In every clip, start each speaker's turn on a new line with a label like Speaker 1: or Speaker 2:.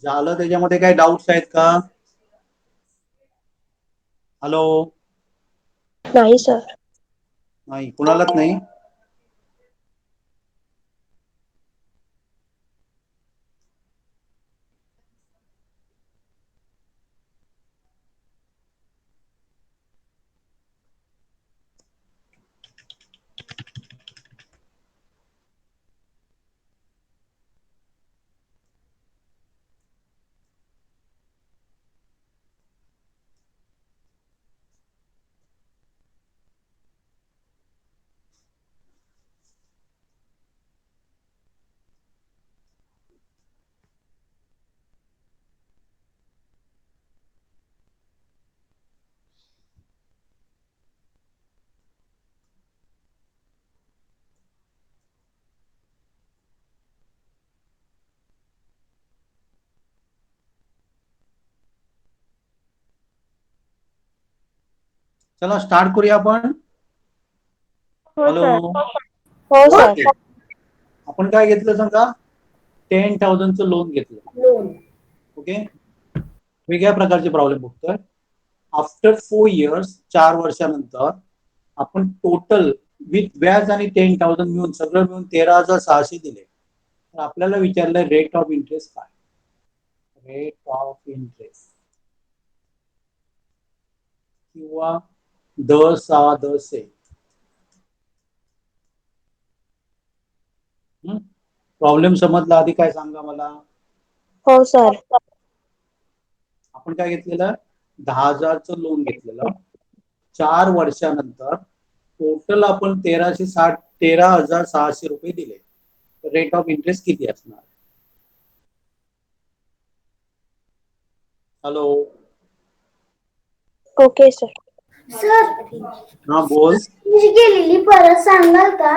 Speaker 1: झालं त्याच्यामध्ये काही डाऊट्स आहेत का? हॅलो.
Speaker 2: नाही सर.
Speaker 1: नाही, कुणालाच नाही. चला स्टार्ट करूया आपण.
Speaker 2: हो
Speaker 1: हॅलो.
Speaker 2: सर. हो सर.
Speaker 1: ओके. आपण काय घेतलं सांगा, 10,000चं लोन घेतलं. ओके. वेगळ्या प्रकारचे प्रॉब्लेम बघतोय. आफ्टर 4 इयर्स, 4 वर्षानंतर आपण टोटल विथ व्याज आणि 10,000 मिळून सगळं मिळून 13,600 दिले. तर आपल्याला विचारलंय रेट ऑफ इंटरेस्ट काय? रेट ऑफ इंटरेस्ट किंवा दर सहा दसे. प्रॉब्लेम समजला? आधी काय सांगा मला.
Speaker 2: हो सर.
Speaker 1: आपण काय घेतलेलं, 10,000चं लोन घेतलेलं. 4 वर्षानंतर टोटल आपण 13,600 रुपये दिले. रेट ऑफ इंटरेस्ट किती असणार? हॅलो.
Speaker 2: Okay sir.
Speaker 3: सर,
Speaker 1: हा बोल.
Speaker 3: मी गेलेली परत सांगाल का?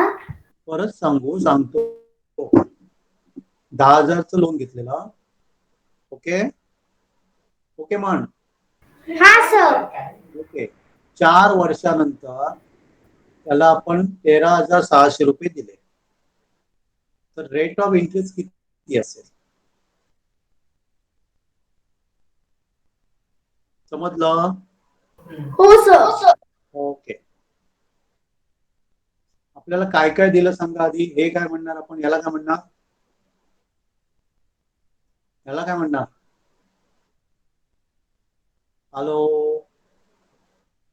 Speaker 1: परत सांगतो. 10,000चं लोन घेतलेलं. ओके. ओके म्हण.
Speaker 3: हा सर.
Speaker 1: ओके. 4 वर्षानंतर त्याला आपण 13,600 रुपये दिले. तर रेट ऑफ इंटरेस्ट किती असेल? समजलं?
Speaker 3: हो सर.
Speaker 1: ओके. आपल्याला काय काय दिलं सांगा आधी. हे काय म्हणणार आपण, याला काय म्हणणार? याला काय म्हणणार? हॅलो.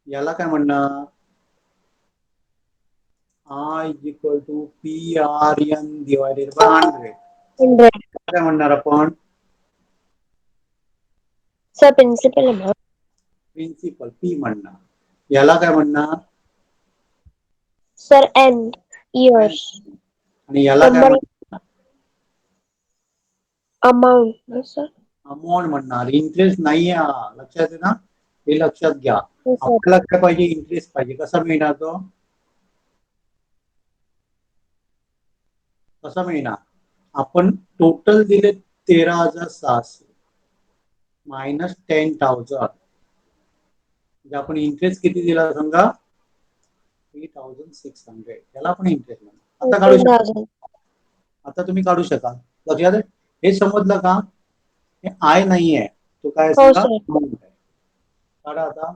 Speaker 1: याला काय म्हणणार? I is equal to PRN divided by 100.
Speaker 2: 100.
Speaker 1: काय म्हणणार आपण?
Speaker 2: Sir principal amount.
Speaker 1: Principal P म्हणणार. याला काय म्हणणार?
Speaker 2: Sir N years.
Speaker 1: आणि याला काय म्हणणार?
Speaker 2: Amount sir.
Speaker 1: अमाऊंट म्हणणार. इंटरेस्ट नाहीये हा, लक्षात आहे ना? हे लक्षात घ्या.
Speaker 2: हो सर.
Speaker 1: आपल्याला काय पाहिजे? इंटरेस्ट पाहिजे. कसा मिळणार तो? कसा मिळणार? आपण टोटल दिले 13,600 मायनस 10,000. म्हणजे आपण इंटरेस्ट किती दिला सांगा? 3,600. त्याला आपण इंटरेस्ट म्हणणार. आता काढू शकता.
Speaker 2: 10,000.
Speaker 1: आता तुम्ही काढू शकाल. लक्षात आहे? हे समजलं का? हे आय नाही आहे, तो काय
Speaker 2: हो
Speaker 1: सांगा?
Speaker 2: सर.
Speaker 1: अमाऊंट आहे. काढा आता.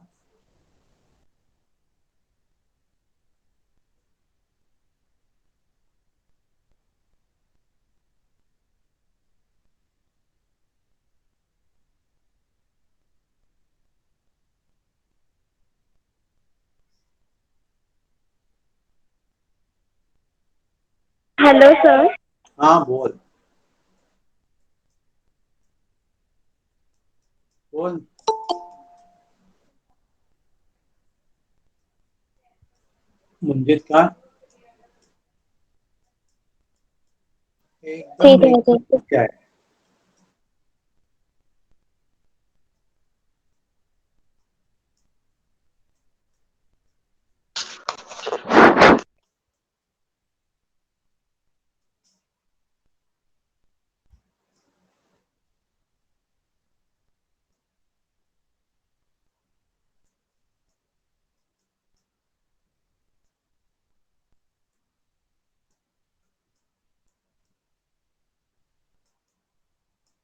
Speaker 2: Hello sir.
Speaker 1: हा बोल. बोल. म्हणजेच काय? एकदम
Speaker 2: 3,000.
Speaker 1: रेट आहे.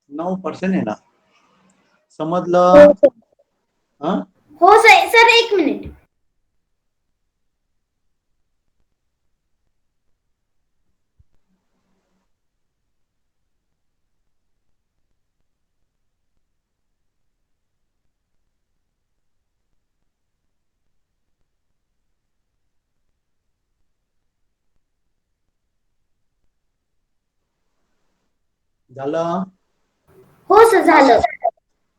Speaker 1: 9% आहे ना.
Speaker 2: हो
Speaker 1: समजलं?
Speaker 2: सर.
Speaker 1: हा,
Speaker 3: हो सर एक मिनिट.
Speaker 1: झालं?
Speaker 3: हो सर झालं.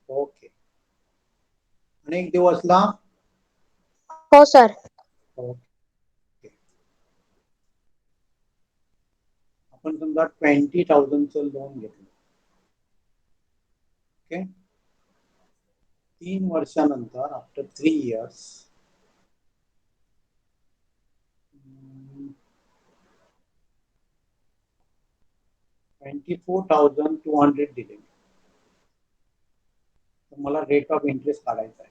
Speaker 1: ओके. आणि एक दिवसला
Speaker 2: हो सर.
Speaker 1: ओके. आपण समजा 20,000चं लोन घेतलं. ओके. 3 वर्षानंतर आफ्टर 3 इयर्स 24,200 दिले. तर मला रेट ऑफ इंटरेस्ट काढायचा आहे.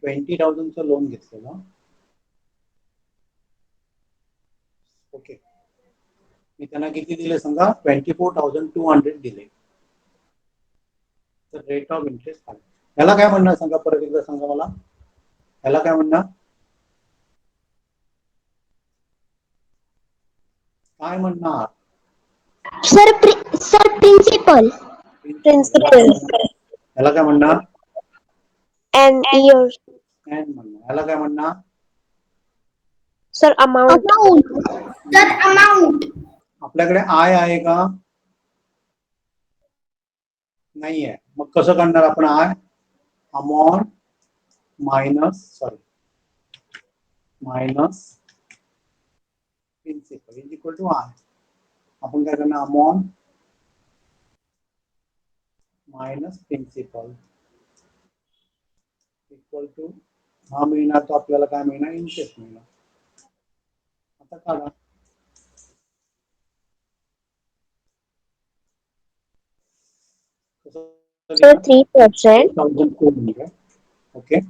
Speaker 1: 20,000चं लोन घेतलेलं. ओके. मी त्यांना किती दिले सांगा? 24,200 दिले. तर रेट ऑफ इंटरेस्ट काढायचं. याला काय म्हणणार सांगा, परत एकदा सांगा मला. याला काय म्हणणार? काय म्हणणार?
Speaker 2: Sir principal.
Speaker 1: याला काय म्हणणार?
Speaker 2: And years.
Speaker 1: एन म्हणणार. याला काय म्हणणार?
Speaker 2: Sir amount.
Speaker 3: Sir amount.
Speaker 1: आपल्याकडे आय आहे का? नाही आहे. मग कसं काढणार आपण I? Amount minus principal is equal to I. आपण काय करणार? Amount minus principal equal to हा मिळणार, तो आपल्याला काय मिळणार? इंटरेस्ट मिळणार. आता काढा.
Speaker 2: सर 3%.
Speaker 1: 4,400. ओके.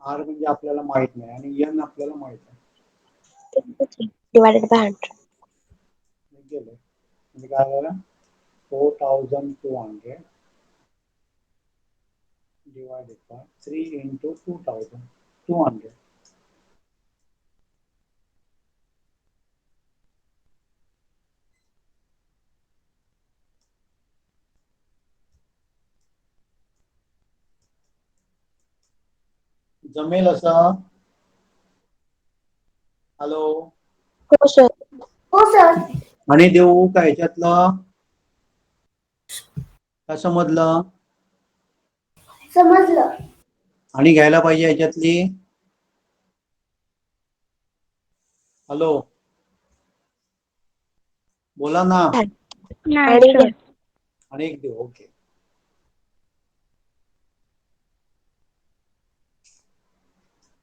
Speaker 1: आर म्हणजे आपल्याला माहित नाही आणि एन आपल्याला माहित आहे.
Speaker 2: Divided by 100.
Speaker 1: गेलं म्हणजे काय झालं? 4,200 divided by 3 into 2,200. जमेल असं? हॅलो.
Speaker 2: हो सर.
Speaker 3: हो सर.
Speaker 1: आणि देऊ का ह्याच्यातलं? काय समजलं?
Speaker 3: समजलं.
Speaker 1: आणि घ्यायला पाहिजे ह्याच्यातली? हॅलो, बोला ना.
Speaker 2: आणि घ्या.
Speaker 1: आणि एक देऊ. ओके.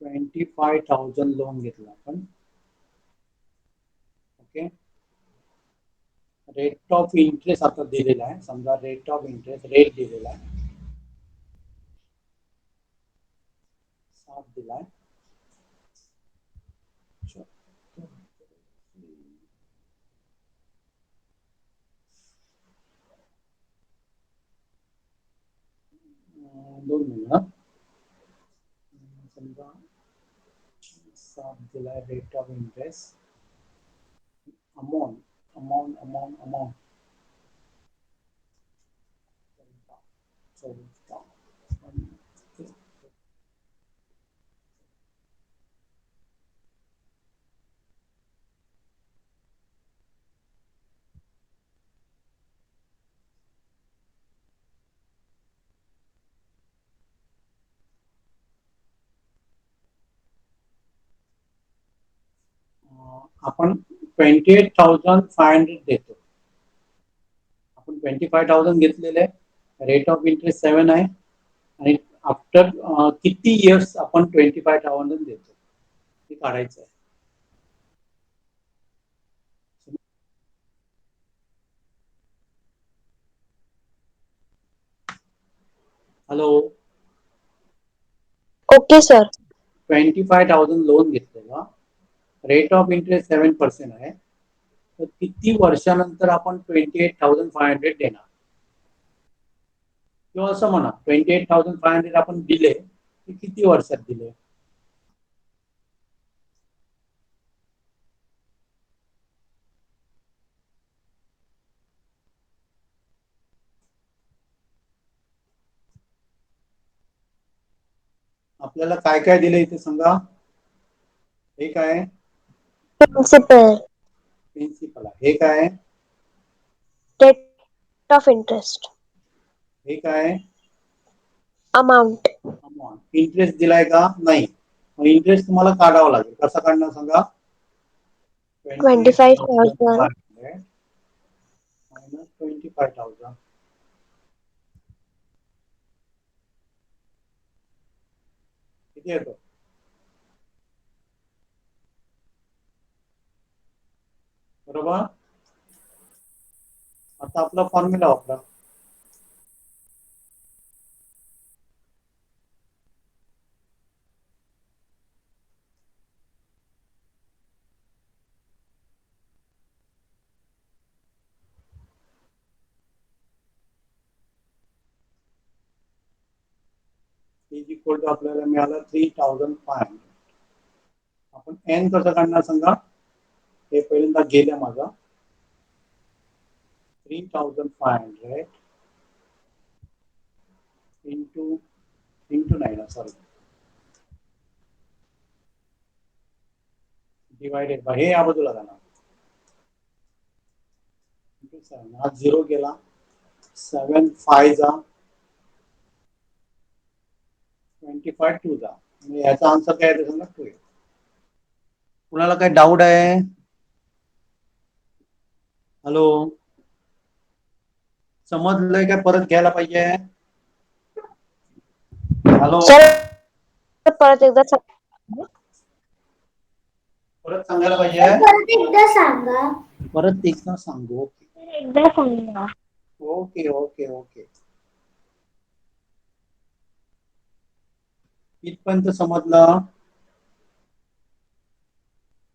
Speaker 1: $25,000 लोन घेतलं आपण. ओके. रेट ऑफ इंटरेस्ट आता दिलेला आहे. समजा रेट ऑफ इंटरेस्ट रेट दिलेला आहे 7 दिलाय. दोन मिनिट. समजा 7 दिलाय रेट ऑफ इंटरेस्ट. अमाऊंट आपण 28,500 देतो. आपण 25,000 घेतलेले. रेट ऑफ इंटरेस्ट 7 आहे आणि आफ्टर किती इयर्स आपण 25,000 देतो हे काढायचं आहे. हॅलो.
Speaker 2: Okay sir.
Speaker 1: 25,000 लोन घेतलेला. रेट ऑफ इंटरेस्ट 7% आहे, तर किती वर्षानंतर आपण 28,500 देणार, किंवा असं म्हणा 28,500 आपण दिले ते किती वर्षात दिले. आपल्याला काय काय दिलं इथे सांगा. हे काय
Speaker 2: Principal.
Speaker 1: प्रिन्सिपल आहे, हे काय,
Speaker 2: Rate of interest.
Speaker 1: हे काय
Speaker 2: Amount.
Speaker 1: अमाऊंट. इंटरेस्ट दिलाय का, नाही. मग इंटरेस्ट तुम्हाला काढावा लागेल. कसा काढणार सांगा.
Speaker 2: 25,000.
Speaker 1: मायनस 25,000 किती येतो. बरोबर. आता आपला फॉर्म्युला वापरा. इज इक्वल टू आपल्याला मिळालं 3,500. आपण एन कसं काढणार सांगा. हे पहिल्यांदा गेलं माझा 3,500 इंटू नाही, सॉरी, डिवायडेड बाय, हे या बाजूला जाणार, इंटू 7. हा 0 गेला, 7 5 जा 25 2 जा, म्हणजे याचा आन्सर काय आहे सांगा 2. कुणाला काय डाऊट आहे. हॅलो, समजलंय काय, परत घ्यायला पाहिजे. हॅलो,
Speaker 2: Sir, परत एकदा
Speaker 1: परत सांगायला पाहिजे.
Speaker 3: परत एकदा सांगा.
Speaker 1: परत एकदा सांगू.
Speaker 2: एकदा सांगा.
Speaker 1: Okay okay okay. इथपर्यंत समजलं.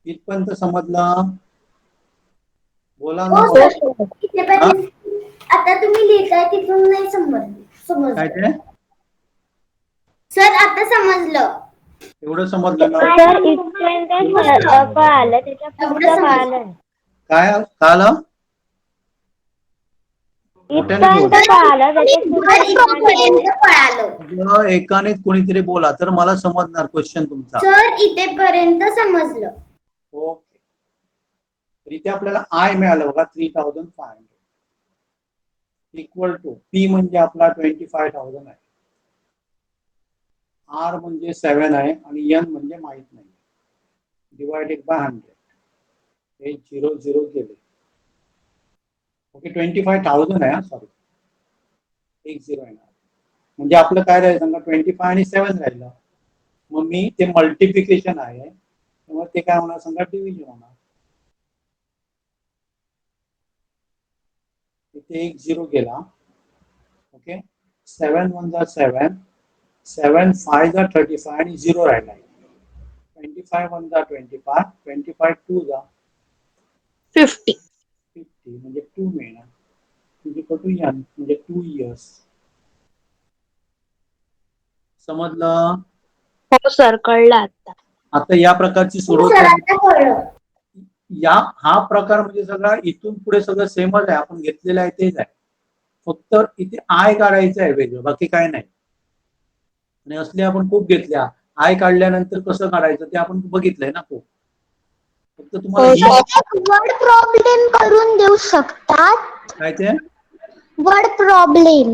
Speaker 1: इथपर्यंत समजलं. बोला ना.
Speaker 3: हो
Speaker 1: बोला.
Speaker 3: सर, इथेपर्यंत आता तुम्ही लिहिताय तिथून नाही समजलं.
Speaker 1: काय ते
Speaker 3: सर आता समजलं.
Speaker 1: एवढं समजलं ना.
Speaker 2: सर इथपर्यंत कळालं, त्याच्या पुढचं कळालं.
Speaker 1: काय कळालं.
Speaker 2: इथपर्यंत कळालं, त्याच्या
Speaker 3: इथेपर्यंत कळालं.
Speaker 1: एकाने कोणीतरी बोला तर मला समजणार क्वेश्चन तुमचा.
Speaker 3: सर इथेपर्यंत समजलं.
Speaker 1: ओके. तर इथे आपल्याला आय मिळालं बघा 3,500 इक्वल टू पी म्हणजे आपला 25,000 आहे, आर म्हणजे 7 आहे आणि एन म्हणजे माहित नाही, डिवायडेड बाय 100. हे 0 0 गेले. ओके 25,000 आहे, सॉरी, एक 0 येणार. म्हणजे आपलं काय राहिलं सांगा 25 आणि 7 राहिलं. मग मी ते मल्टिप्लिकेशन आहे, तेव्हा ते काय होणार सांगा डिव्हिजन होणार. इथे एक 0 गेला. ओके 7 1 जा 7, 7 5 जा 35 आणि 0 राहिला. 25 1 जा 25, 25 2 जा
Speaker 2: 50.
Speaker 1: 50 म्हणजे 2 मिळणार. म्हणजे 2 इयर्स. समजलं.
Speaker 2: हो सर, कळलं आता.
Speaker 1: आता या प्रकारची
Speaker 3: हो
Speaker 1: सोडवता
Speaker 3: सर आता कळलं.
Speaker 1: हा प्रकार म्हणजे सगळा इथून पुढे सगळं सेमच आहे, आपण घेतलेलं आहे तेच आहे, फक्त इथे आय काढायचं आहे वेगळं, बाकी काय नाही. आणि असले आपण खूप घेतल्या. आय काढल्यानंतर कसं काढायचं ते आपण बघितलंय ना खूप. फक्त तुम्हाला
Speaker 3: वर्ड प्रॉब्लेम करून देऊ शकतात.
Speaker 1: काय ते
Speaker 3: वर्ड प्रॉब्लेम.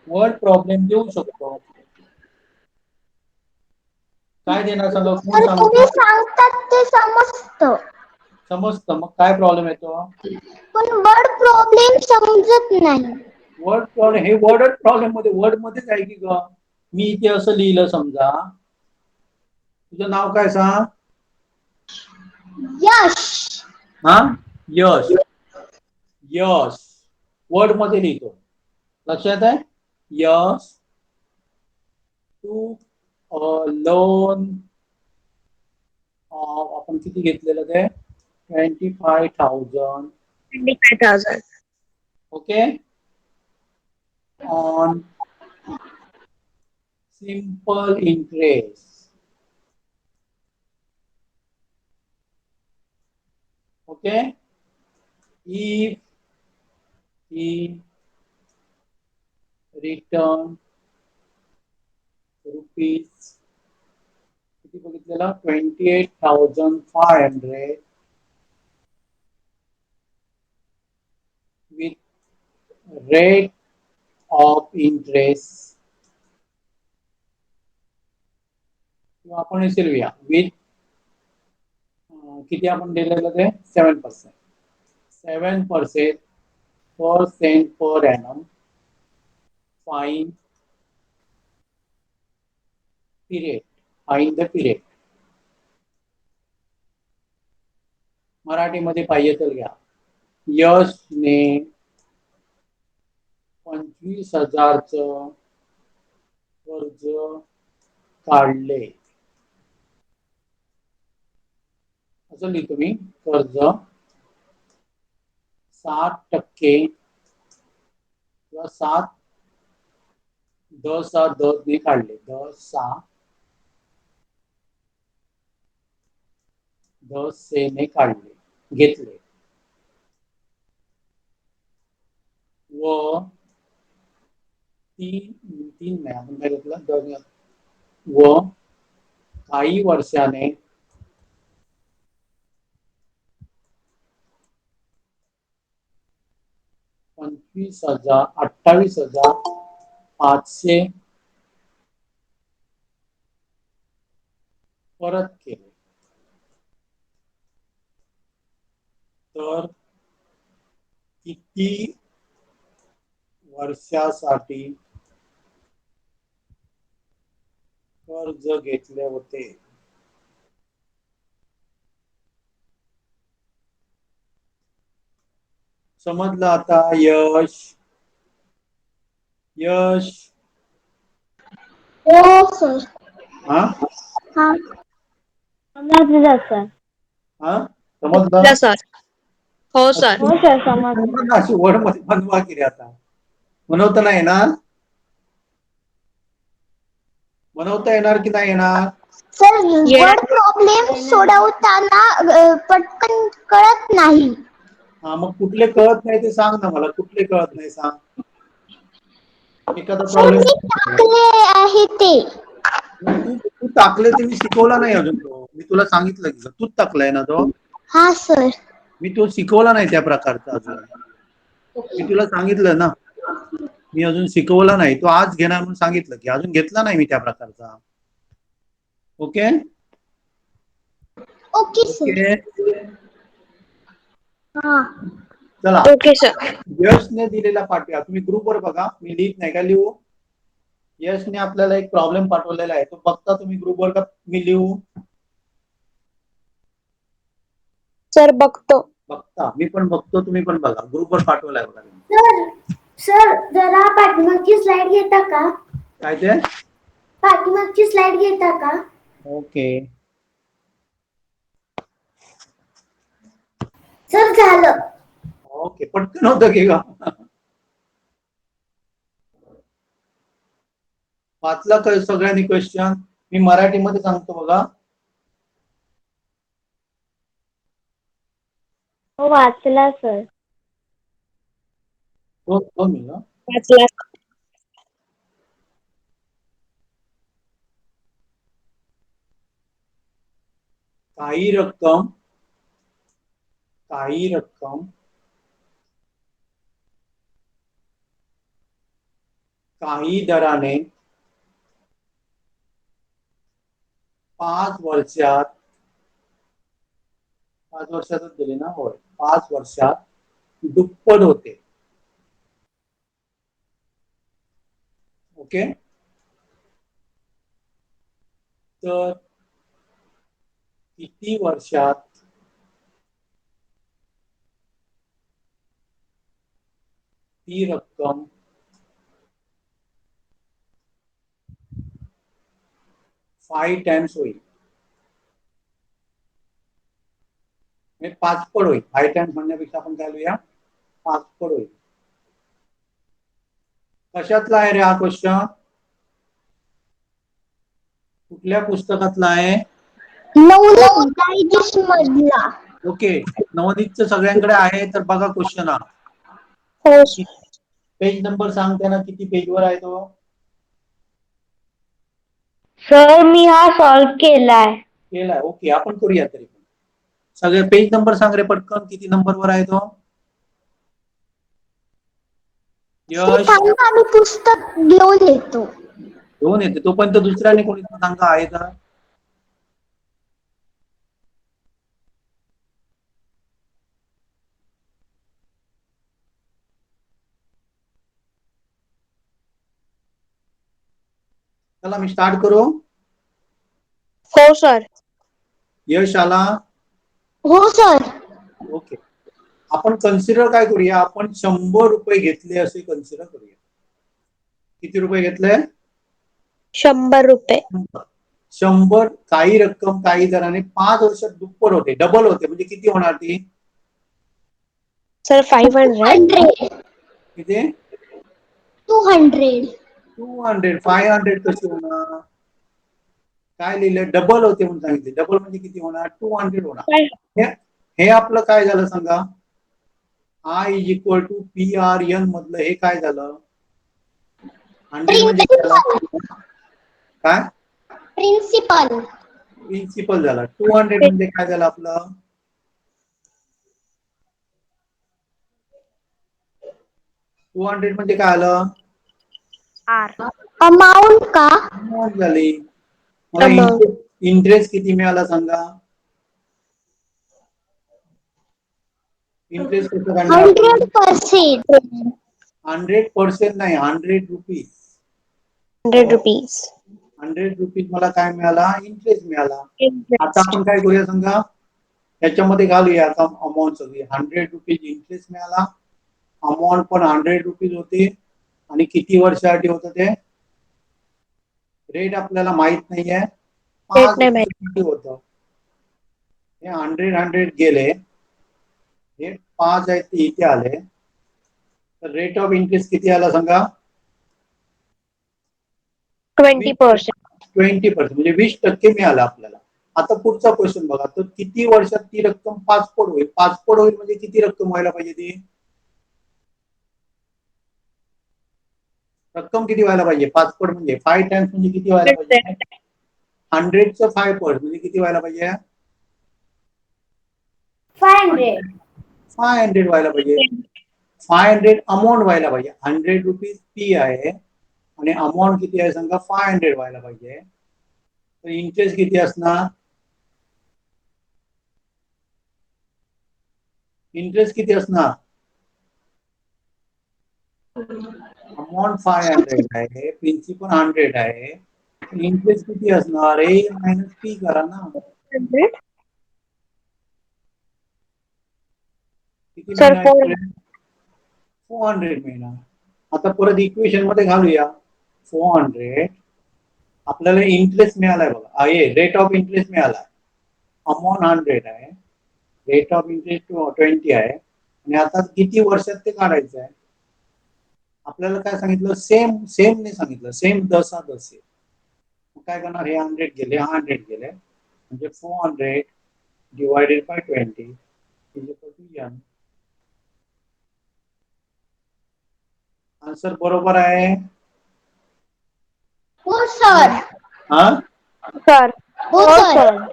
Speaker 1: वर्ड प्रॉब्लेम देऊ शकतो. काय देणार सांगा, कोण
Speaker 3: तुम्ही
Speaker 1: सांगतो.
Speaker 3: सांगतात ते समजतं.
Speaker 1: समजतं, मग काय प्रॉब्लेम येतो.
Speaker 3: पण वर्ड प्रॉब्लेम समजत नाही.
Speaker 1: वर्ड प्रॉब्लेम, हे वर्ड प्रॉब्लेम मध्ये वर्ड मध्येच आहे की ग. मी इथे असं लिहिलं समजा, तुझं नाव काय सांग.
Speaker 3: यश.
Speaker 1: हा यश. यश वर्ड मध्ये लिहितो, लक्षात आहे. यश टू लोन आपण किती घेतलेलं ते 25,000.
Speaker 2: 25,000.
Speaker 1: Okay, on simple interest. Okay, if he return rupees किती बघितलेला 28,500 with rate of interest किंवा आपण असे लिहूया विथ किती आपण दिलेलं ते 7%. 7% per annum find period. Find the period. मराठीमध्ये पाहिजे तर घ्या. यशने 25,000चं कर्ज काढले. असं लिहितो मी. कर्ज 7% किंवा 10 ने काढले. 10 ने काढले, घेतले. व तीन नाही आपण काय घेतलं व काही वर्षाने 28,500 परत केले तर किती वर्षासाठी कर्ज घेतले होते. समजलं आता. यश
Speaker 3: हो सर.
Speaker 1: हा
Speaker 3: हा
Speaker 2: समजलं सर.
Speaker 1: हा समजलं
Speaker 2: सर. हो सर. हो सर समजलं.
Speaker 1: अशी वर्ड मध्ये बनवा की रे आता. बनवता नाही येणार. बनवता येणार की नाही येणार.
Speaker 3: सर वर्ड प्रॉब्लेम सोडवताना पटकन कळत नाही.
Speaker 1: हा मग कुठले कळत नाही ते सांग ना मला. कुठले कळत नाही सांग. एखादा
Speaker 3: सर
Speaker 1: प्रॉब्लेम
Speaker 3: मी टाकले आहे ते.
Speaker 1: तू टाकले ते मी शिकवला नाही अजून तो. मी तुला सांगितलं की तूच टाकलाय ना तो.
Speaker 3: हा सर.
Speaker 1: मी तो शिकवला नाही त्या प्रकारचा अजून. मी तुला सांगितलं ना. मी अजून शिकवला नाही. तो आज घेणार म्हणून सांगितलं की अजून घेतला नाही मी त्या प्रकारचा. Okay
Speaker 3: okay sir. हा
Speaker 1: चला.
Speaker 2: Okay sir.
Speaker 1: यशने दिलेला पाठवा. तुम्ही ग्रुपवर बघा. मी लिहित नाही का लिहू. यशने आपल्याला एक प्रॉब्लेम पाठवलेला आहे. तो बघता तुम्ही ग्रुपवर का मी लिहू.
Speaker 2: सर बघतो.
Speaker 1: बघता. मी पण बघतो तुम्ही पण बघा. ग्रुपवर पाठवलाय बघा.
Speaker 3: सर जरा पाठीमागची स्लाइड घेता का.
Speaker 1: काय ते
Speaker 3: पाठीमागची स्लाइड घेता का.
Speaker 1: ओके
Speaker 3: सर झालं.
Speaker 1: ओके पटकन होतं की का. वाचला काय सगळ्यांनी क्वेश्चन. मी मराठीमध्ये सांगतो बघा.
Speaker 2: हो वाचला सर.
Speaker 1: दोन मिनिट.
Speaker 2: वाचला.
Speaker 1: काही रक्कम काही दराने 5 वर्षातच दिली ना. होय 5 वर्षात दुप्पट होते. ओके तर किती वर्षात ती रक्कम 5 टाइम्स होईल. हे 5 पट होईल. 5 टाइम्स म्हणण्यापेक्षा आपण काय लिहूया, 5 पट होईल. कशातला आहे रे हा क्वेश्चन? कुठल्या पुस्तकातला आहे?
Speaker 2: नवनीत डायजेस्ट मधला.
Speaker 1: ओके, नवनीतचं सगळ्यांकडे आहे तर बघा क्वेश्चन हा.
Speaker 2: हो
Speaker 1: पेज नंबर सांगते ना, किती पेजवर आहे तो?
Speaker 2: सर, मी हा सॉल्व केलाय.
Speaker 1: केलाय. ओके, आपण करूया तरी पण. सगळे पेज नंबर सांग रे पटकन, किती नंबरवर आहे तो? यश
Speaker 2: आम्ही पुस्तक घेऊन येतो.
Speaker 1: घेऊन येते तोपर्यंत दुसऱ्याने कोणी सांगा आहे का? चला मी स्टार्ट करू.
Speaker 2: हो सर.
Speaker 1: यश आला.
Speaker 2: हो सर.
Speaker 1: ओके, आपण कन्सिडर काय करूया, आपण 100 रुपये घेतले असे कन्सिडर करूया. किती रुपये घेतले?
Speaker 2: 100 रुपये.
Speaker 1: 100. काही रक्कम काही जणांनी 5 वर्षात दुप्पट होते, डबल होते, म्हणजे किती होणार ती?
Speaker 2: सर 500.
Speaker 1: किती?
Speaker 2: 200.
Speaker 1: 500 कशी होणार? काय लिहिलं? डबल होते म्हणून सांगितले. डबल म्हणजे किती होणार? 200 होणार. हे आपलं काय झालं सांगा? I is equal to PRN मधलं हे काय झालं? 100 म्हणजे काय? प्रिन्सिपल झाला. 200 म्हणजे काय झालं आपलं? 200 म्हणजे काय आलं?
Speaker 2: अमाऊंट का?
Speaker 1: अमाऊंट झाली. मला इंटरेस्ट किती मिळाला सांगा? इंटरेस्ट कसं काढणार?
Speaker 2: 100%.
Speaker 1: 100% नाही, 100 रुपीज.
Speaker 2: 100 रुपीज.
Speaker 1: 100 रुपीज मला काय मिळाला? इंटरेस्ट मिळाला. आता आपण काय करूया सांगा, त्याच्यामध्ये घालूया आता अमाऊंट सगळी. 100 रुपीज इंटरेस्ट मिळाला, अमाऊंट पण 100 रुपीज होती, आणि किती वर्षासाठी होतं ते? रेट आपल्याला माहित नाहीये, 5 वर्षासाठी होतं. हे 100 गेले, हे 5 आहेत ते इथे आले, तर रेट ऑफ इंटरेस्ट किती आला सांगा?
Speaker 2: 20%.
Speaker 1: 20%, म्हणजे 20% मिळालं आपल्याला. आता पुढचा क्वेश्चन बघा, तर किती वर्षात ती रक्कम 5 पट होईल? 5 पट होईल म्हणजे किती रक्कम व्हायला पाहिजे ती? रक्कम किती व्हायला पाहिजे? 5 पट म्हणजे 5 टाइम्स म्हणजे किती व्हायला पाहिजे? 100चं 5 पट म्हणजे किती व्हायला पाहिजे? 500 व्हायला पाहिजे. 500 अमाऊंट व्हायला पाहिजे. 100 रुपीज फी आहे आणि अमाऊंट किती आहे सांगा? 500 व्हायला पाहिजे. तर इंटरेस्ट किती असणार? इंटरेस्ट किती असणार? अमाऊंट 500 आहे, प्रिन्सिपल 100 आहे, इंटरेस्ट किती असणार? ए मायनस पी करा ना. किती
Speaker 2: सर
Speaker 1: मिळणार? 400 मिळणार. आता परत इक्वेशन मध्ये घालूया. 400 आपल्याला इंटरेस्ट मिळालाय बघा, रेट ऑफ इंटरेस्ट मिळाला, अमाऊंट 100 आहे, रेट ऑफ इंटरेस्ट 20 आहे, आणि आता किती वर्षात ते काढायचं आहे? आपल्याला काय सांगितलं? सेम ने सांगितलं, सेम 10 आहे. काय करणार? हे 100 गेले, 100 गेले, म्हणजे 400 divided by 20 is equal to n. Answer बरोबर आहे.
Speaker 2: हो सर.
Speaker 1: हा,
Speaker 2: सर. हो सर.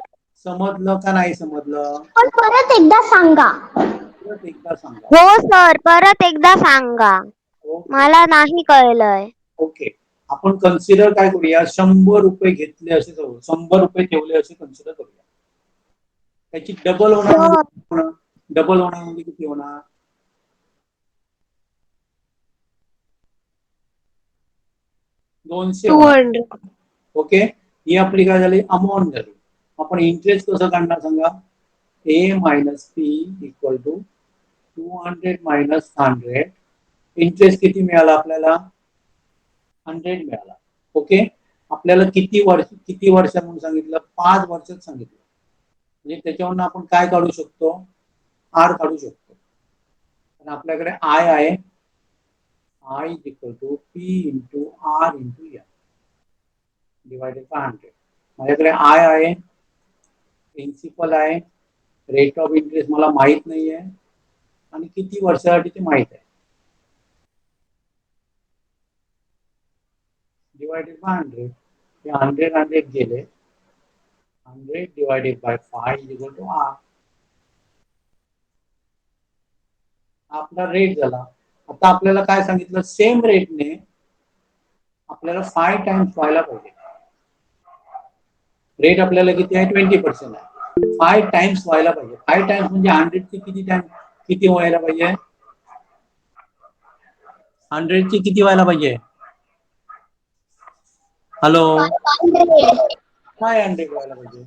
Speaker 1: समजलं का नाही समजलं?
Speaker 2: पण परत एकदा सांगा.
Speaker 1: परत एकदा सांगा.
Speaker 2: हो सर, परत एकदा सांगा.
Speaker 1: ओके.
Speaker 2: मला नाही कळलंय.
Speaker 1: ओके, आपण कन्सिडर काय करूया? 100 रुपये घेतले असे करू, 100 रुपये ठेवले असे कन्सिडर करूया. त्याची डबल होणार म्हणजे डबल होणार म्हणजे किती होणार? 200 होणार. ओके, ही आपली काय झाली? अमाऊंट झाली. आपण इंटरेस्ट कसं काढणार सांगा? A minus P equal to 200 minus 100. Interest किती मिळाला आपल्याला? 100 मिळाला. ओके, आपल्याला किती वर्षात म्हणून सांगितलं? 5 वर्षात सांगितलं, म्हणजे त्याच्यावरून आपण काय काढू शकतो? आर काढू शकतो. आणि आपल्याकडे आय आहे, I is equal to P into R into N divided by 100. माझ्याकडे आय आहे, प्रिन्सिपल आहे, रेट ऑफ इंटरेस्ट मला माहित नाहीये आणि किती वर्षासाठी ते माहित आहे, डिवायडेड बाय 100. हे 100 गेले, 100 divided by 5 is equal to R. आपला रेट झाला. आता आपल्याला काय सांगितलं, सेम रेटने आपल्याला 5 टाइम्स व्हायला पाहिजे. रेट आपल्याला किती आहे, 20% आहे. 5 टाइम्स व्हायला पाहिजे. 5 टाइम्स म्हणजे 100 ची किती टाइम, किती व्हायला पाहिजे, 100 ची किती व्हायला पाहिजे, हॅलो, 500 व्हायला पाहिजे.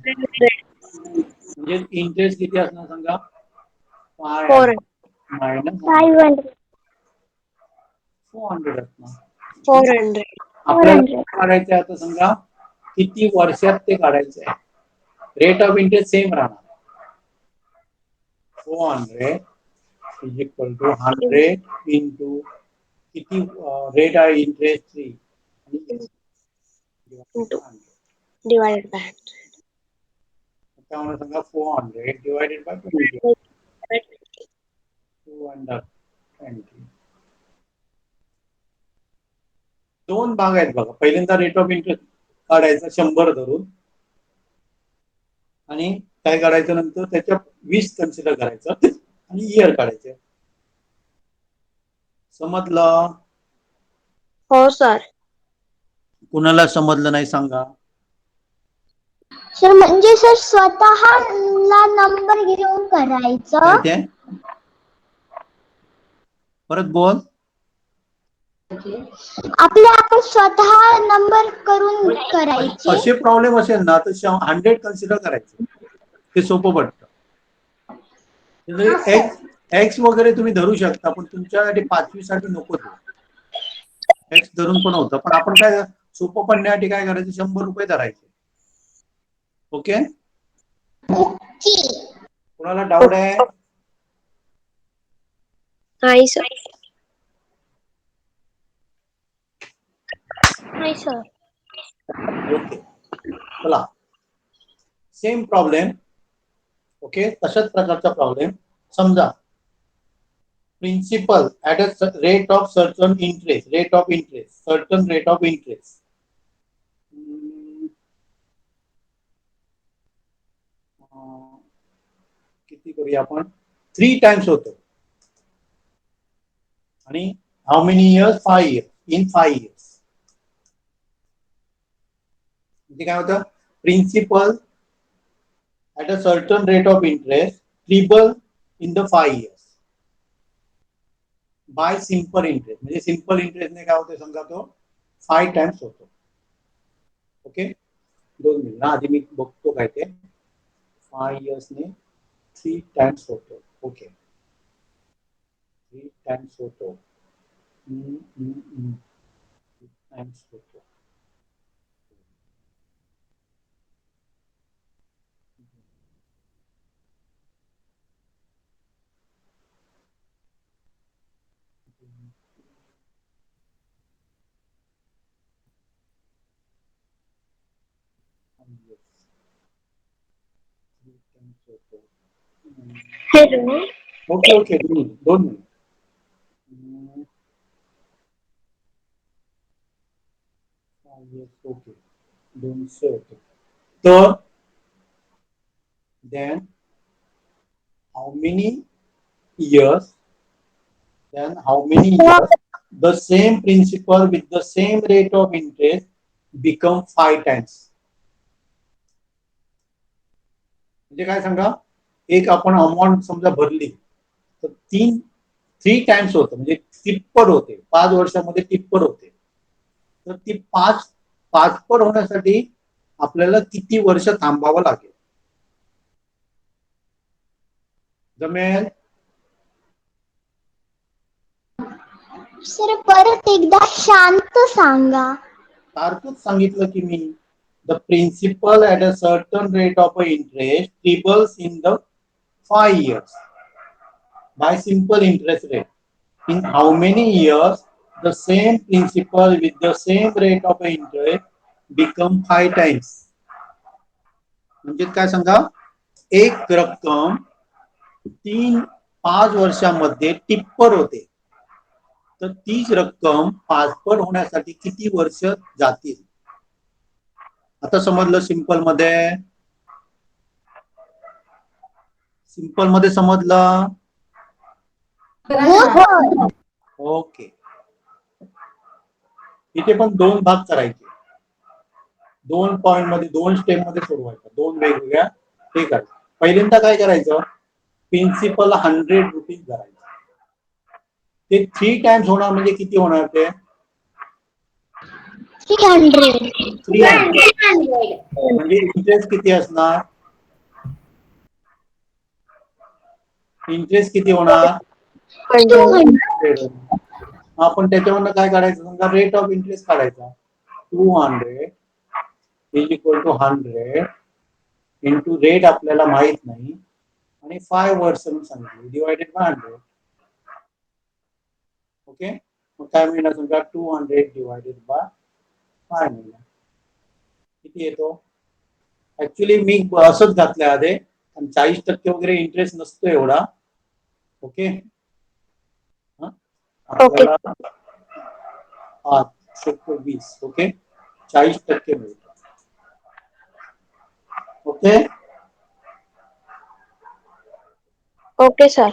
Speaker 1: म्हणजे इंटरेस्ट किती असणार सांगा, 5 मायनस
Speaker 2: 500.
Speaker 1: 400 असणार.
Speaker 4: 400.
Speaker 1: आपल्याला काढायचं आहे आता सांगा, किती वर्षात ते काढायचं आहे. रेट ऑफ इंटरेस्ट सेम राहणार, 400 इज इक्वल टू 100 इंटू किती रेट आहे इंटरेस्ट 3
Speaker 4: Divided by 100.
Speaker 1: त्यामुळे सांगा 400 डिवायडेड बाय 20, 220. दोन भाग आहेत बघा. पहिल्यांदा रेट ऑफ इंटरेस्ट काढायचा 100 धरून, आणि काय काढायचं नंतर त्याच्या 20 कन्सिडर करायचं आणि इयर काढायचे. समजलं?
Speaker 4: हो सर.
Speaker 1: कुणाला समजलं नाही सांगा.
Speaker 2: सर म्हणजे सर स्वतःला नंबर घेऊन करायचं.
Speaker 1: काय ते परत बोल.
Speaker 2: आपण स्वतः नंबर करून करायचे.
Speaker 1: असे प्रॉब्लेम असेल ना तर 100 कन्सिडर करायचं, ते सोपं पडतं. एक्स वगैरे तुम्ही धरू शकता, पण तुमच्यासाठी 5वी साठी नको ते. एक्स धरून पण होतं, पण आपण काय सोपं पडण्यासाठी काय करायचं, 100 रुपये धरायचे. ओके, कुणाला डाऊट आहे?
Speaker 4: नाही सर.
Speaker 2: नाही सर.
Speaker 1: ओके, चला सेम प्रॉब्लेम. ओके, तशाच प्रकारचा प्रॉब्लेम. समजा principal at a rate of certain interest, rate of interest, certain rate of interest. किती करूया आपण, 3 टाइम्स होतो. आणि how many years, 5 years, in 5 years. म्हणजे काय होतं, principal at a certain rate of interest triple in the 5 years by simple interest. म्हणजे simple interest ने काय होतं समजा, तो 5 टाइम्स होतो. ओके, 2 मिनिट आधी मी बघतो काय ते. 5 इयर्स ने 3 टाइम्स होतो. ओके, 3 टाइम्स होतो. 3 टाइम्स होतो.
Speaker 2: Hello.
Speaker 1: Okay okay, 2 minute. Okay, 200 होते. तर then how many years, the same principal with the same rate of interest become 5 times. म्हणजे काय सांगा, एक आपण अमाऊंट समजा भरली तर 3 टाइम्स होतं, म्हणजे तिप्पट होते. 5 वर्षामध्ये तिप्पट होते. तर ती 5 होण्यासाठी आपल्याला किती वर्ष थांबावं लागेल. जमेल?
Speaker 2: सर परत एकदा शांत सांगा.
Speaker 1: सारखंच सांगितलं की मी. The principal at a certain rate of interest trebles in the 5 years. by simple interest rate. In how many years the same principal with the same rate of interest become 5 times? म्हणजे काय सांगा, एक रक्कम 5 वर्षांमध्ये tipper होते, तर तीच रक्कम पाचपट होण्यासाठी किती वर्ष जातील? आता समजलं सिंपल मध्ये? सिंपल मध्ये समजलं?
Speaker 2: हो सर.
Speaker 1: ओके. इथे पण 2 भाग करायचे, 2 पॉइंट मध्ये 2 स्टेप मध्ये सोडवायचं, 2 वेगवेगळ्या हे करायचं. पहिल्यांदा काय करायचं, प्रिन्सिपल 100 रुपीज धरायचं. ते 3 टाइम्स होणार म्हणजे किती होणार ते?
Speaker 2: 300.
Speaker 1: 300. म्हणजे इंटरेस्ट किती असणार? इंटरेस्ट किती होणार?
Speaker 2: 200.
Speaker 1: आपण त्याच्यावरनं काय काढायचं, समजा रेट ऑफ इंटरेस्ट काढायचा. 200 is equal to 100 into rate आपल्याला माहित नाही आणि 5 वर्ष म्हणून सांगितलं, डिवायडेड बाय 100. ओके, मग काय मिळणार समजा 200 डिवायडेड बाय 5 मिळणार. किती येतो? ऍक्च्युली मी असंच घातलंय आधी, आणि 40% वगैरे इंटरेस्ट नसतो एवढा. ओके, आपल्याला 5/20. ओके, 40% मिळतो. Okay
Speaker 4: okay sir.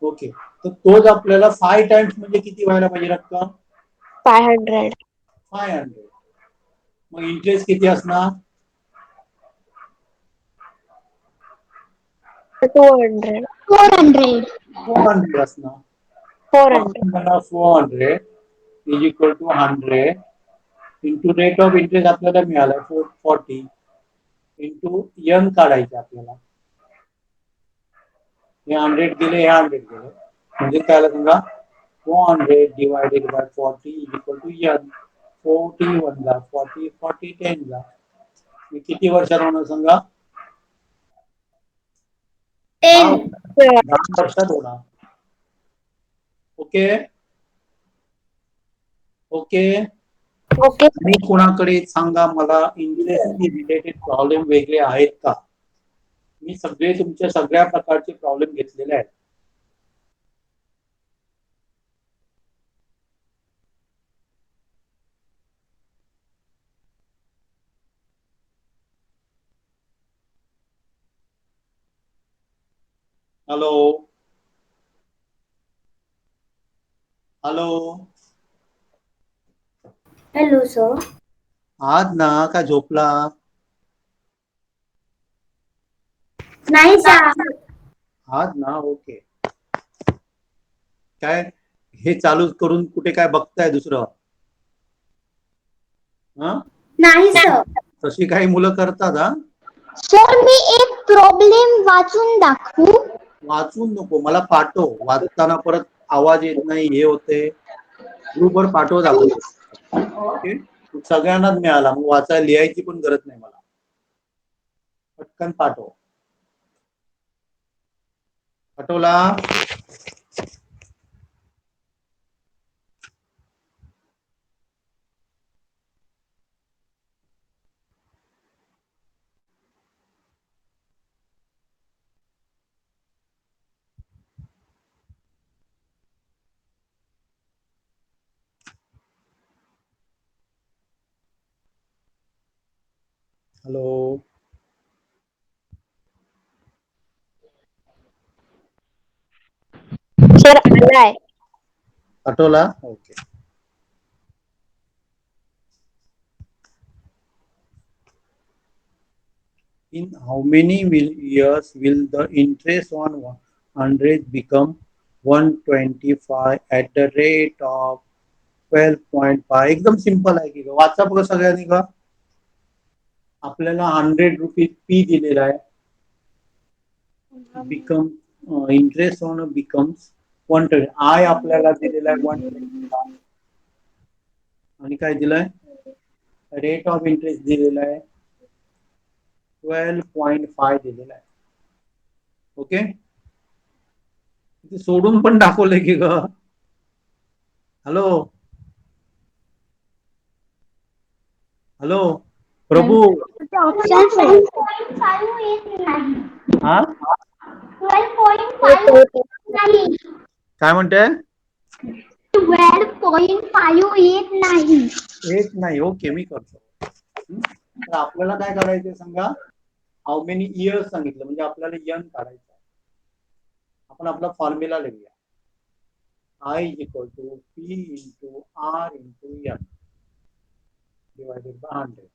Speaker 1: ओके, तर तोच आपल्याला 5 टाइम्स म्हणजे किती व्हायला पाहिजे रक्कम?
Speaker 4: 500.
Speaker 1: 500. मग इंटरेस्ट किती असणार?
Speaker 4: 200.
Speaker 2: 400.
Speaker 1: 400 असणार.
Speaker 4: 400.
Speaker 1: 400 is equal to 100 into rate of interest आपल्याला मिळाला 40 इंटू एन काढायचे आपल्याला. हे 100 गेले, हे 100 गेले, म्हणजे काय आलं समजा 400 divided by 40 is equal to N. 40 1 ला 40, 40 10 ला. किती वर्षात होणार समजा? 10 वर्षात होणार. Okay okay.
Speaker 4: ओके.
Speaker 1: आणि कोणाकडे सांगा मला इंटरेस्ट रिलेटेड प्रॉब्लेम वेगळे आहेत का? मी सगळे तुमच्या सगळ्या प्रकारचे प्रॉब्लेम घेतलेले आहेत. Hello hello.
Speaker 3: Hello sir.
Speaker 1: आज ना का झोपला?
Speaker 3: नाही सर.
Speaker 1: आज ना. ओके. काय हे चालू करून कुठे काय बघताय दुसरं?
Speaker 3: नाही सर.
Speaker 1: तशी काही मुलं करतात.
Speaker 2: सर मी एक प्रॉब्लेम वाचून दाखवू?
Speaker 1: वाचून नको, मला पाठव. वाचताना परत आवाज येत नाही, हे होते. ग्रुपवर पाठव दाखवतो. ओके, सगळ्यांनाच मिळाला, मग वाचायला लिहायची पण गरज नाही मला. पटकन पाठव. पाठवला? हॅलो.
Speaker 4: सर आलाय.
Speaker 1: पाठवला? Okay. In how many years will the interest on 100 become 125 at the rate of 12.5? एकदम सिंपल आहे की ग, वाचा बघा सगळ्यांनी का. आपल्याला 100 रुपीज पी दिलेला आहे. Become interest on becomes 120. I आपल्याला दिलेला आहे 120 आणि काय दिलंय? रेट ऑफ इंटरेस्ट दिलेला आहे 12.5 दिलेला आहे. ओके, ते सोडून पण दाखवलंय की ग. हॅलो हॅलो प्रभू.
Speaker 2: ऑप्शन 12.5 येत नाही.
Speaker 1: हा
Speaker 2: 12.5 नाही.
Speaker 1: काय म्हणते?
Speaker 2: 12.5 येत नाही.
Speaker 1: एक नाही. ओके मी करतो. तर आपल्याला काय करायचं सांगा. हाऊ मेनी इयर्स सांगितलं म्हणजे आपल्याला यन काढायचं. आपण आपला फॉर्म्युला लिहूया. I equal to P into R into N divided by 100.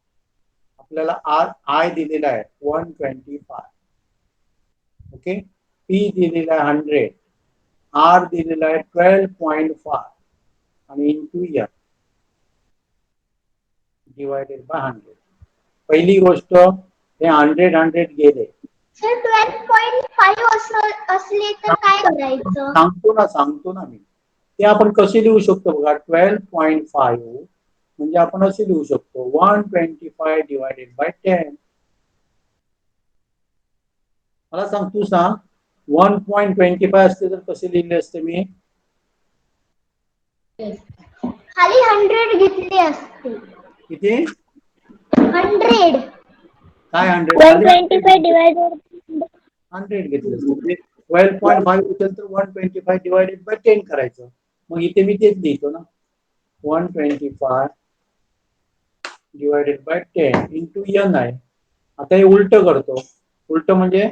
Speaker 1: आपल्याला I दिलेला आहे 125. ओके. P दिलेला आहे 100. R दिलेला आहे 12.5 आणि इंटू N डिवायडेड बाय 100. पहिली गोष्ट हे 100 गेले.
Speaker 2: सर 12.5 असले तर काय करायचं?
Speaker 1: सांगतो ना मी. ते आपण कसे लिहू शकतो बघा. 12.5 म्हणजे आपण असे लिहू शकतो 125 डिवायडेड बाय 10. मला सांग, तू सांग 1.25 असते तर कसे लिहिले असते मी?
Speaker 2: खाली 100 घेतले असते.
Speaker 1: किती?
Speaker 2: 100.
Speaker 1: काय 100?
Speaker 4: 125 डिवायडेड
Speaker 1: 100 घेतले असते. 12.5 असेल तर 125 डिवायडेड बाय 10 करायचं. मग इथे मी तेच लिहितो ना. 125 डिवायडेड बाय 10 इंटू n आहे. आता हे उलट करतो. उलट म्हणजे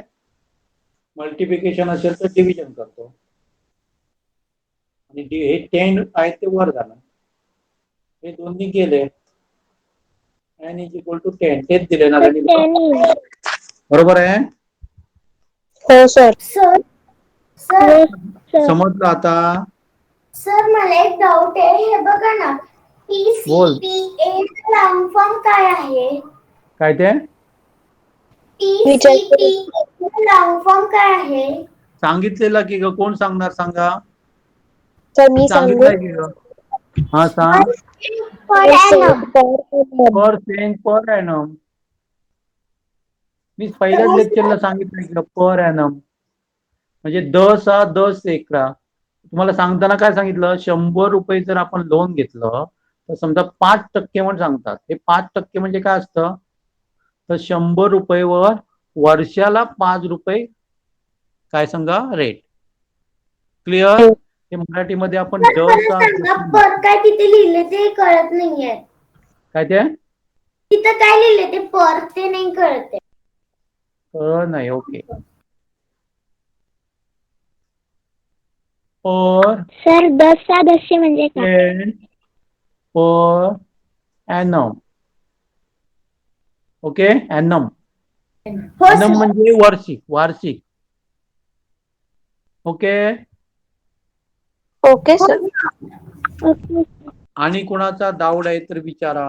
Speaker 1: मल्टिप्लिकेशन असेल तर डिव्हिजन करतो. आणि हे 10 आहे ते वर झालं. हे दोन्ही गेले. n इज इक्वल टू 10 तेच दिले ना गणित. बरोबर आहे.
Speaker 4: हो सर.
Speaker 3: सर सर
Speaker 1: समजलं आता?
Speaker 3: सर मला एक डाऊट आहे. हे बघा ना,
Speaker 1: बोल.
Speaker 3: TCPA लॉंग फॉर्म काय आहे?
Speaker 1: काय ते?
Speaker 3: TCPA लॉंग फॉर्म काय आहे?
Speaker 1: सांगितलेलं की ग. कोण सांगणार सांगा?
Speaker 4: सर मी सांगू.
Speaker 1: सांगितलंय की ग. हा सांग.
Speaker 2: पर annum.
Speaker 1: पर सेंट पर एनम. मी पहिल्याच लेक्चरला सांगितलं की पर एनम म्हणजे 10 एकरा. तुम्हाला सांगताना काय सांगितलं? 100 रुपये जर आपण लोन घेतलं तर समजा 5% म्हणून सांगतात. हे 5% म्हणजे काय असतं? तर 100 रुपयेवर वर्षाला 5 रुपये काय सांगा रेट. क्लिअर? हे मराठीमध्ये आपण
Speaker 3: सर मला सांगा, पर काय तिथे लिहिले ते कळत नाहीये.
Speaker 1: काय ते?
Speaker 3: तिथं काय लिहिले ते पर ते नाही कळत.
Speaker 1: नाही. ओके. पर
Speaker 2: सर 10 म्हणजे काय?
Speaker 1: Cent per annum. Okay. Annum.
Speaker 3: हो
Speaker 1: एनम
Speaker 3: सर.
Speaker 1: म्हणजे वार्षिक. ओके.
Speaker 4: Okay sir.
Speaker 1: आणि कोणाचा डाऊट आहे तर विचारा.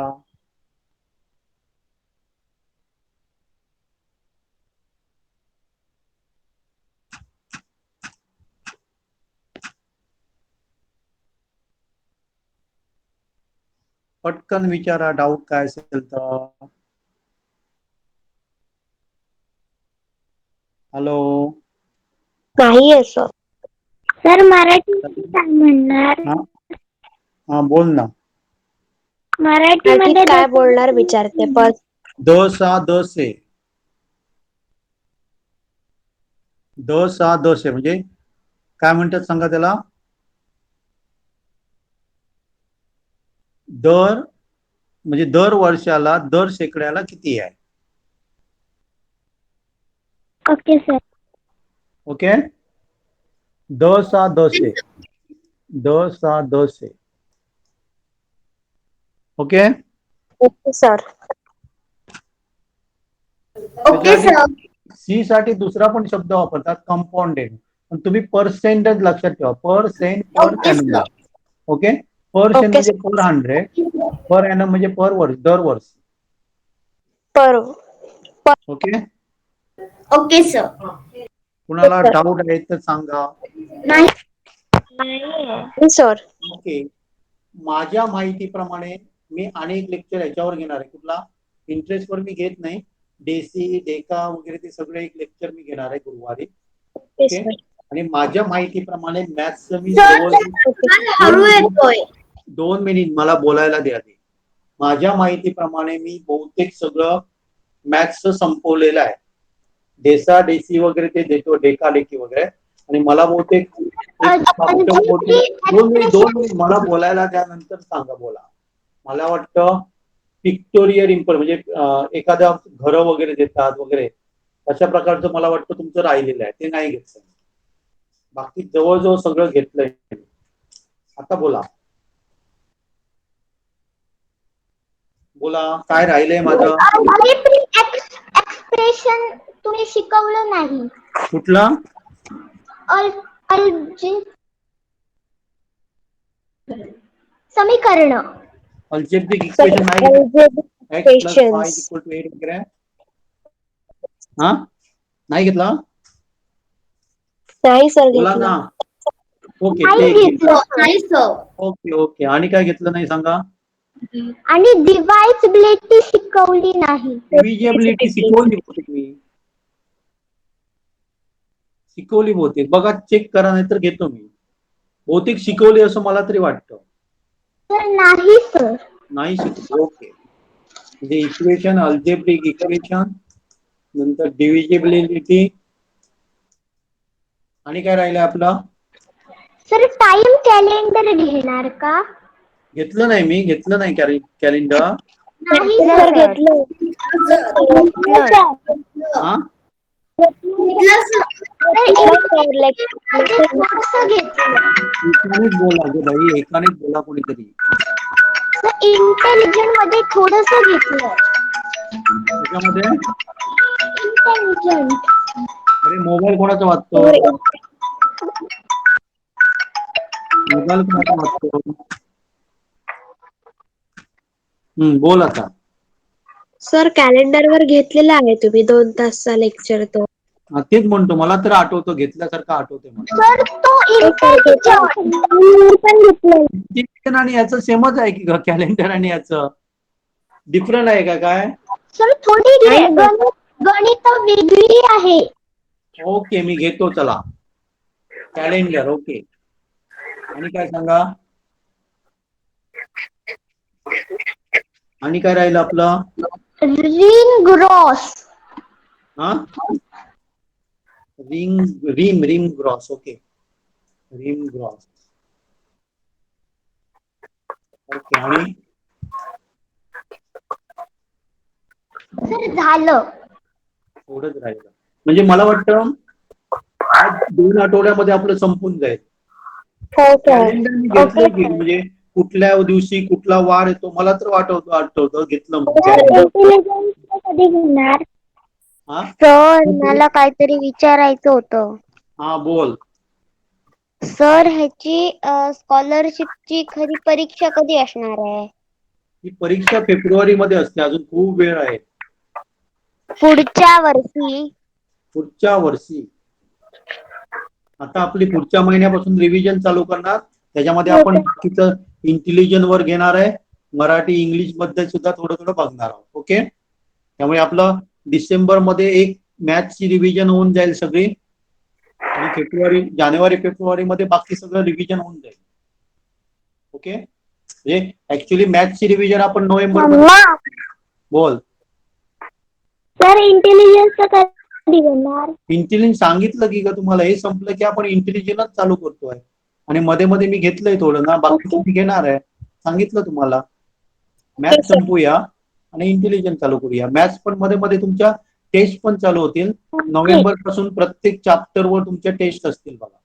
Speaker 1: पटकन विचारा डाऊट काय असेल तर. हॅलो.
Speaker 4: नाही आहे सर.
Speaker 2: सर मराठी काय म्हणणार?
Speaker 1: हा बोल ना.
Speaker 2: मराठीमध्ये
Speaker 4: काय बोलणार विचारते पण.
Speaker 1: 10 10 म्हणजे काय म्हणतात सांगा त्याला? दर म्हणजे दर वर्षाला दर शेकड्याला किती आहे?
Speaker 2: Okay sir.
Speaker 1: Okay. 10 okay.
Speaker 4: Okay sir.
Speaker 3: Okay sir.
Speaker 1: C साठी दुसरा पण शब्द वापरतात कंपाऊंडेड. पण तुम्ही पर्सेंटच लक्षात ठेवा. पर्सेंट पर
Speaker 3: ओके
Speaker 1: एनम.
Speaker 3: सर.
Speaker 1: ओके. पर्सेंट
Speaker 4: ओके
Speaker 1: म्हणजे पर 100. पर एनम म्हणजे पर वर्ष दर वर्ष.
Speaker 4: पर
Speaker 1: ओके.
Speaker 3: Okay sir.
Speaker 1: कुणाला डाऊट आहे तर सांगा.
Speaker 3: नाही
Speaker 4: सर.
Speaker 1: ओके. माझ्या माहितीप्रमाणे मी अनेक लेक्चर याच्यावर घेणार आहे. कुठला? इंटरेस्ट वर मी घेत नाही. डेसी डेका वगैरे ते सगळे एक लेक्चर मी घेणार आहे गुरुवारी. ओके. आणि माझ्या माहितीप्रमाणे मॅथ्सचं मी
Speaker 3: सर,
Speaker 1: जवळ
Speaker 3: हळू येतोय.
Speaker 1: 2 मिनिट मला बोलायला द्या आधी. माझ्या माहितीप्रमाणे मी बहुतेक सगळं मॅथ्सचं संपवलेलं आहे. डेसा डेसी वगैरे ते देतो, डेका डेकी वगैरे. आणि मला बहुतेक दोन मिनिट मला बोलायला द्या, नंतर सांगा. बोला. मला वाटतं पिक्टोरियल इम्पल म्हणजे एखाद्या घरं वगैरे देतात वगैरे अशा प्रकारचं मला वाटतं तुमचं राहिलेलं आहे, ते नाही घेतलं. बाकी जवळजवळ सगळं घेतलंय. आता बोला काय राहिलंय माझं?
Speaker 2: एक्सप्रेशन तुम्ही शिकवलं नाही.
Speaker 1: कुठला?
Speaker 2: समीकरण.
Speaker 1: अल्जेब्रिक इक्वेशन नाही x + y = 8 वगैरे. हा, नाही घेतला.
Speaker 4: नाही सर
Speaker 1: बोला
Speaker 4: घेतलं.
Speaker 1: ना. ओके,
Speaker 2: नाही
Speaker 1: ते
Speaker 2: घेतलं.
Speaker 3: नाही सर.
Speaker 1: ओके. आणि काय घेतलं नाही सांगा?
Speaker 2: आणि डिवाइजिबिलिटी शिकवली नाही.
Speaker 1: डिव्हिजिबिलिटी शिकवली बहुतेक मी. शिकवली बहुतेक. बघा, चेक करा, नाहीतर घेतो मी. बहुतेक शिकवली असं मला तरी वाटतं.
Speaker 2: सर नाही सर.
Speaker 1: नाही शिकवली. ओके. म्हणजे इक्वेशन, अल्जेब्रिक इक्वेशन, नंतर डिव्हिजिबिलिटी, आणि काय राहिलं आपलं?
Speaker 2: सर टाइम कॅलेंडर घेणार का?
Speaker 1: घेतलं नाही मी. घेतलं नाही कॅलेंडर.
Speaker 2: नाही
Speaker 4: सर
Speaker 2: सर.
Speaker 4: घेतलं.
Speaker 1: हा, एकानेच बोला गे भाई, एकानेच बोला कोणीतरी.
Speaker 2: इंटेलिजंट मध्ये थोडस घेतलं.
Speaker 1: त्याच्यामध्ये
Speaker 2: इंटेलिजंट.
Speaker 1: अरे मोबाईल कोणाचा वाजतो? मोबाईल कोणाचा वाजतो? बोल आता.
Speaker 4: सर कॅलेंडर वर घेतलेला आहे तुम्ही 2 तासचा लेक्चर तो.
Speaker 1: तेच म्हणतो, मला तर आठवतं, घेतल्यासारखं आठवते मला.
Speaker 2: सर तो
Speaker 1: इंटेलिजंट आणि याचं सेमच आहे की कॅलेंडर आणि याचं डिफरंट आहे का काय?
Speaker 2: सर थोडी गणित वेगळी आहे.
Speaker 1: ओके, मी घेतो. चला, कॅलेंडर. ओके. आणि काय सांगा? आणि काय राहिलं आपलं?
Speaker 2: Ring gross.
Speaker 1: हा, रिम ग्रॉस. ओके, रिम ग्रॉस. ओके. आणि
Speaker 2: सर झालं.
Speaker 1: थोडंच राहिलं. म्हणजे मला वाटतं आज 2 आठवड्यामध्ये आपलं संपून जाईल.
Speaker 4: हो सर.
Speaker 1: कॅलेंडर मी घेतलंय की, म्हणजे कुठल्या दिवशी कुठला वार येतो मला तर आठवतं घेतलं कॅलेंडर.
Speaker 2: कधी घेणार?
Speaker 1: हा,
Speaker 2: सर मला काहीतरी विचारायचं होतं.
Speaker 1: हा, बोल.
Speaker 2: सर ह्याची स्कॉलरशिपची खरी परीक्षा कधी असणार आहे?
Speaker 1: ही परीक्षा फेब्रुवारी मध्ये असते. अजून खूप वेळ आहे.
Speaker 2: पुढच्या वर्षी.
Speaker 1: पुढच्या वर्षी. आता आपली पुढच्या महिन्यापासून रिव्हिजन चालू करणार. त्याच्यामध्ये आपण बाकीचं इंटेलिजन्स वर घेणार आहे. मराठी इंग्लिश मध्ये सुद्धा थोडं बघणार आहोत. ओके. त्यामुळे आपलं डिसेंबर मध्ये एक मॅथ्सची रिव्हिजन होऊन जाईल सगळी, आणि जानेवारी फेब्रुवारी मध्ये बाकी सगळं रिव्हिजन होऊन जाईल. ओके. म्हणजे ऍक्च्युली मॅथ्सची रिव्हिजन आपण नोव्हेंबर मध्ये. बोल.
Speaker 2: सर इंटेलिजन्स कधी घेणार?
Speaker 1: इंटेलिजन्स सांगितलं की का तुम्हाला, हे संपलं की आपण इंटेलिजन्सच चालू करतोय. आणि मध्ये मी घेतलंय थोडं ना, बाकी मी घेणार आहे. सांगितलं तुम्हाला. मॅथ्स संपूया आणि इंटेलिजन्स चालू करूया. मॅथ्स पण मध्ये तुमच्या टेस्ट पण चालू होतील. नोव्हेंबर पासून प्रत्येक चॅप्टर वर तुमच्या टेस्ट असतील बघा.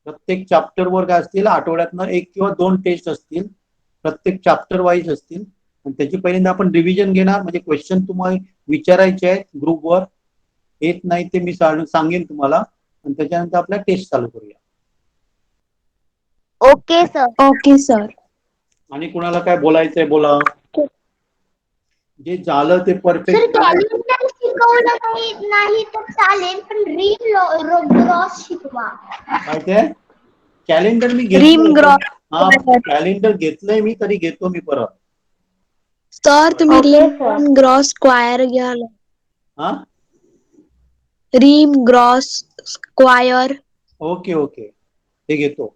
Speaker 1: प्रत्येक चॅप्टर वर काय असतील, आठवड्यातनं 1 किंवा 2 टेस्ट असतील. प्रत्येक चॅप्टर वाईज असतील. आणि त्याची पहिल्यांदा आपण रिव्हिजन घेणार. म्हणजे क्वेश्चन तुम्हाला विचारायचे आहेत ग्रुपवर. येत नाही ते मी सांगेन तुम्हाला. आणि त्याच्यानंतर आपल्या टेस्ट चालू करूया.
Speaker 2: Okay sir.
Speaker 4: Okay sir.
Speaker 1: आणि कुणाला काय बोलायचंय बोला. जे झालं ते
Speaker 2: सर
Speaker 1: परफेक्ट.
Speaker 2: कॅलेंडर शिकवलं नाही तर चालेल, पण रिंग ग्रॉस शिकवा.
Speaker 1: काय ते? कॅलेंडर मी
Speaker 4: रिम
Speaker 1: घेतलं.
Speaker 4: ग्रॉस.
Speaker 1: हा, कॅलेंडर घेतलंय मी, तरी घेतो मी परत.
Speaker 4: सर तुम्ही
Speaker 2: ओके,
Speaker 4: रिम ग्रॉस स्क्वायर घ्या.
Speaker 1: हा,
Speaker 4: रिम ग्रॉस स्क्वायर.
Speaker 1: ओके ओके, ते घेतो.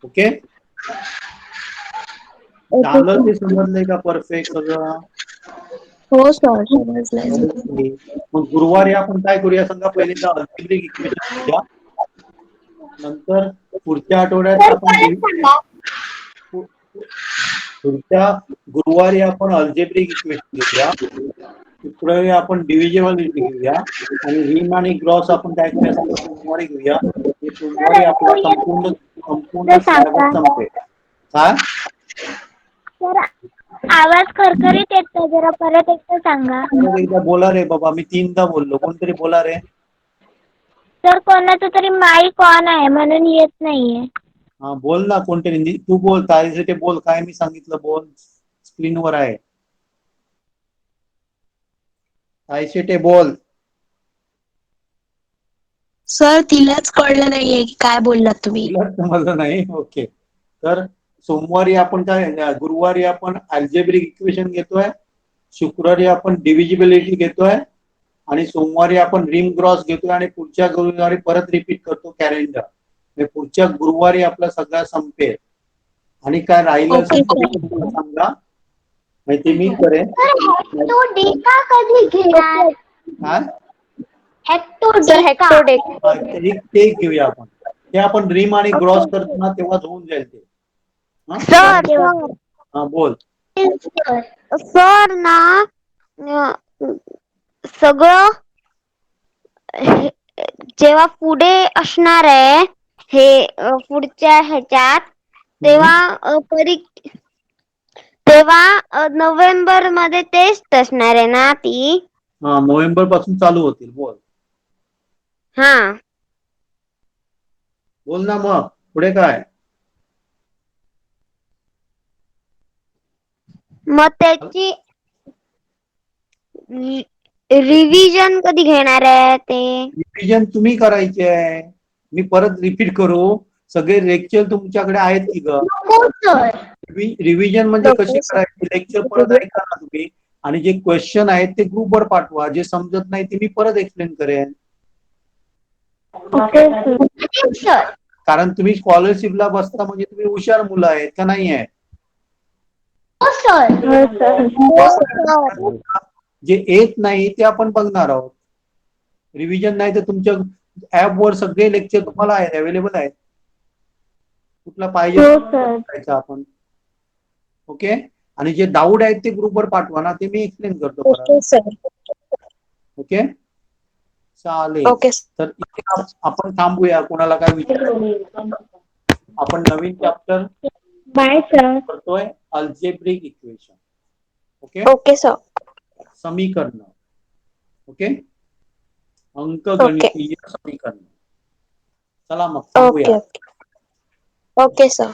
Speaker 1: ओके, झालं ते समजलंय का परफेक्ट सगळं?
Speaker 4: हो सर, समजलंय सर.
Speaker 1: ओके. मग गुरुवारी आपण काय करूया सांगा, पहिल्यांदा अल्जेब्रिक इक्वेशन घेऊया. नंतर पुढच्या आठवड्यात
Speaker 2: सर
Speaker 1: आपण
Speaker 2: परत सांगा.
Speaker 1: पुढच्या गुरुवारी आपण अल्जेब्रिक इक्वेशन घेऊया. शुक्रवारी आपण डिव्हिजिबिलिटी घेऊया आणि रिम आणि ग्रॉस आपण काय करूया सांगा, सोमवारी घेऊया. हे सोमवारी आपला संपूर्ण सिलेबस संपेल. काय
Speaker 2: सर आवाज खरखरीत येतो, जरा परत एकदा सांगा.
Speaker 1: परत एकदा बोला रे बाबा, मी 3दा बोललो, कोणतरी बोला रे.
Speaker 2: सर कोणाचं तरी माईक ऑन आहे म्हणून येत नाहीये.
Speaker 1: हा बोल ना, कोणतरी तू बोल, ताईचे बोल, काय मी सांगितलं बोल, स्क्रीनवर आहे. ताईशेटे बोल.
Speaker 4: सर तिलाच कळलं नाहीये की काय बोललात तुम्ही.
Speaker 1: तिला समजलं नाही. ओके, तर सोमवारी आपण काय, गुरुवारी आपण अल्जेब्रिक इक्वेशन घेतोय, शुक्रवारी आपण डिव्हिजिबिलिटी घेतोय आणि सोमवारी आपण रिम ग्रॉस घेतोय आणि पुढच्या गुरुवारी परत रिपीट करतो कॅलेंडर. पुढच्या गुरुवारी आपला सगळा संपेल. आणि काय राहिलं
Speaker 4: ओके,
Speaker 1: असेल तर तुम्हाला सांगा, माहिती मी करेन.
Speaker 2: सर तो डेटा कधी घेणार?
Speaker 1: काय
Speaker 4: सर हेक्टोडेक.
Speaker 1: ते घेऊया आपण. ते आपण रिम आणि ग्रॉस करतो ना, तेव्हाच होऊन जाईल ते.
Speaker 2: सर
Speaker 1: हा बोल.
Speaker 2: सर ना सगळं जेव्हा पुढे असणार आहे हे पुढच्या ह्याच्यात, तेव्हा नोव्हेंबर मध्ये टेस्ट असणार आहे ना ती.
Speaker 1: हा, नोव्हेंबर पासून चालू होतील. बोल
Speaker 2: हा,
Speaker 1: बोल ना, मग पुढे काय?
Speaker 2: मग त्याची रिव्हिजन कधी घेणार आहे ते?
Speaker 1: रिव्हिजन तुम्ही करायचे आहे. मी परत रिपीट करू? सगळे लेक्चर तुमच्याकडे आहेत की ग? रिव्हिजन म्हणजे कशी करायची? लेक्चर परत ऐका ना तुम्ही, आणि जे क्वेश्चन आहेत ते ग्रुपवर पाठवा. जे समजत नाही ते मी परत एक्सप्लेन करेन. कारण तुम्ही स्कॉलरशिपला बसता म्हणजे तुम्ही हुशार मुलं आहेत का नाही आहे? जे येत नाही ते आपण बघणार आहोत. रिव्हिजन नाही तर तुमच्या ऍप वर सगळे लेक्चर तुम्हाला आहेत, अवेलेबल आहेत. कुठला पाहिजे आपण. ओके, आणि जे डाऊट आहेत ते ग्रुपवर पाठवा ना, ते मी एक्सप्लेन करतो परत.
Speaker 4: Okay sir.
Speaker 1: ओके चालेल.
Speaker 4: ओके
Speaker 1: तर इथे आपण थांबूया. कोणाला काय विचार, आपण नवीन चॅप्टर
Speaker 2: बाय सर.
Speaker 1: करतोय, algebraic equation. Okay,
Speaker 4: okay sir.
Speaker 1: समीकरण. ओके,
Speaker 4: ओके
Speaker 1: अंकगणितीय समीकरण. चला मग थांबूया.
Speaker 4: Okay okay okay sir.